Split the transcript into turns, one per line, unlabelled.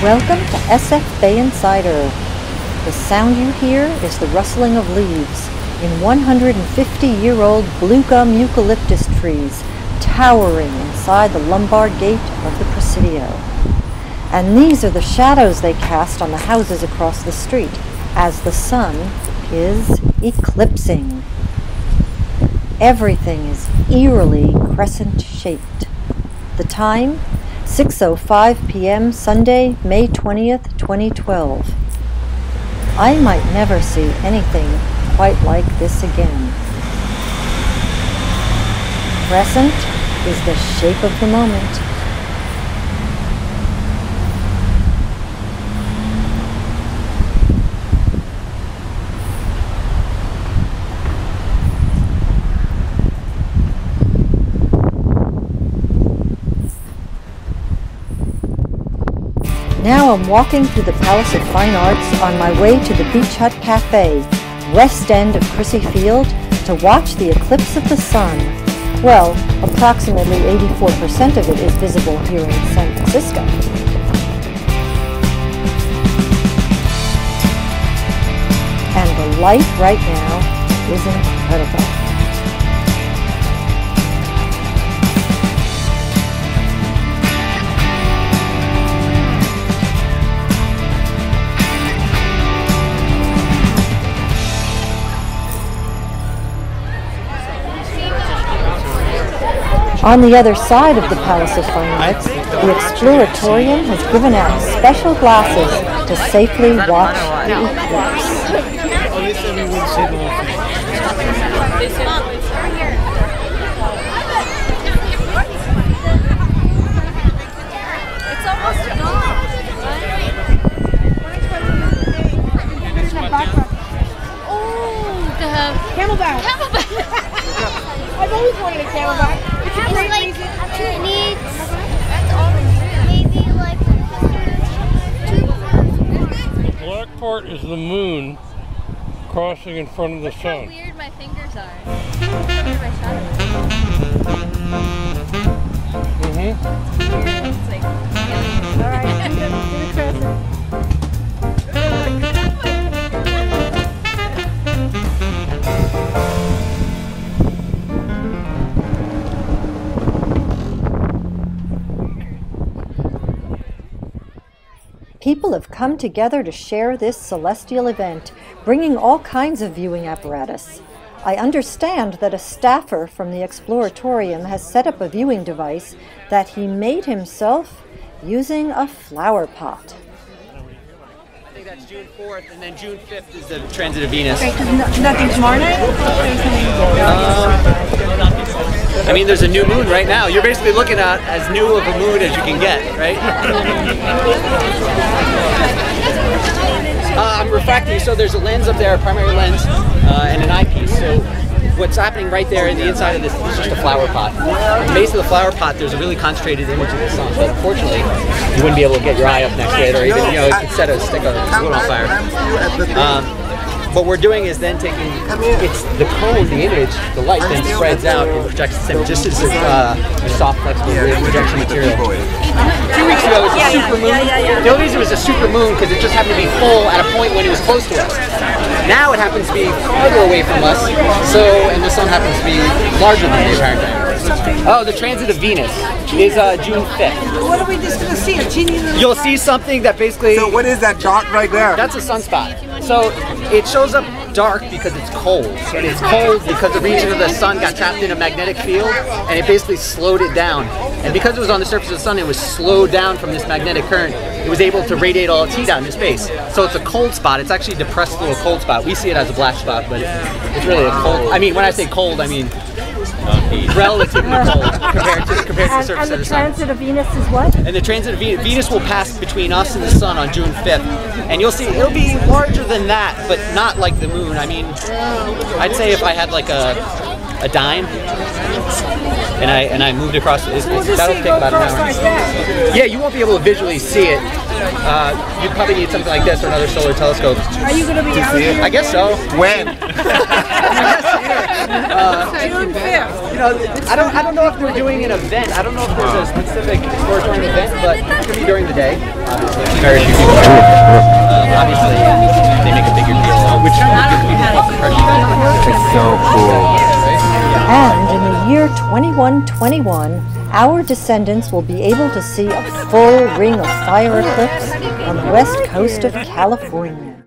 Welcome to SFBay-Insider. The sound you hear is the rustling of leaves in 150-year-old blue gum eucalyptus trees towering inside the Lombard Gate of the Presidio. And these are the shadows they cast on the houses across the street as the sun is eclipsing. Everything is eerily crescent-shaped. The time? 6:05 p.m. Sunday, May 20th, 2012. I might never see anything quite like this again. Crescent is the shape of the moment. Now I'm walking through the Palace of Fine Arts on my way to the Beach Hut Cafe, west end of Crissy Field, to watch the eclipse of the sun. Well, approximately 84% of it is visible here in San Francisco. And the light right now is incredible. On the other side of the Palace of Fine Arts, the Exploratorium has given out special glasses to safely watch the eclipse.
It's almost gone. Oh, the camelback. I've always wanted a camelback.
It needs maybe like
the black part is the moon crossing in front of the sun.
How weird my fingers are. It's like all right, do the crescent.
People have come together to share this celestial event, bringing all kinds of viewing apparatus. I understand that a staffer from the Exploratorium has set up a viewing device that he made himself using a flower pot.
I think that's June 4th, and then June 5th is the transit of Venus.
Okay, nothing tomorrow night?
I mean, there's a new moon right now. You're basically looking at as new of a moon as you can get, right? I'm refracting, so there's a lens up there, a primary lens, and an eyepiece. So what's happening right there in the inside of this is just a flower pot. At the base of the flower pot, there's a really concentrated image of the sun, but unfortunately, you wouldn't be able to get your eye up next to it, or even, you know, it could set a stick of wood on fire. What we're doing is then taking the cone, the image, the light then spreads out and projects the image. This is a soft, flexible projection material. 2 weeks ago, it was a super moon. The only reason it was a super moon because it just happened to be full at a point when it was close to us. Now it happens to be farther away from us, and the sun happens to be larger than the apparent diameter. Oh, the transit of Venus is June 5th.
What are we just going to see? A teeny little...
You'll see something that basically...
So what is that dot right there?
That's a sunspot. So it shows up dark because it's cold. And it's cold because the region of the sun got trapped in a magnetic field and it basically slowed it down. And because it was on the surface of the sun, it was slowed down from this magnetic current. It was able to radiate all its heat out into space. So it's a cold spot. It's actually a depressed little cold spot. We see it as a black spot, but it's really a cold... I mean, when I say cold, I mean relatively cold compared to the surface of the sun.
And the transit of Venus is what?
And the transit of Venus will pass between us and the sun on June 5th. And you'll see it'll be larger than that, but not like the moon. I mean, I'd say if I had like a dime and I moved across, that'll take about an hour. Yeah, you won't be able to visually see it. You'd probably need something like this or another solar telescope.
Are you going to be out here?
I guess so.
When?
I guess
June 5th.
You know, I don't know if they're doing an event. I don't know if there's a specific exploratory event, but it could be during the day. Obviously, very few people. Obviously, they make a bigger deal, which gives people
It's so cool.
And in the year 2121, our descendants will be able to see a full ring of fire eclipse on the west coast of California.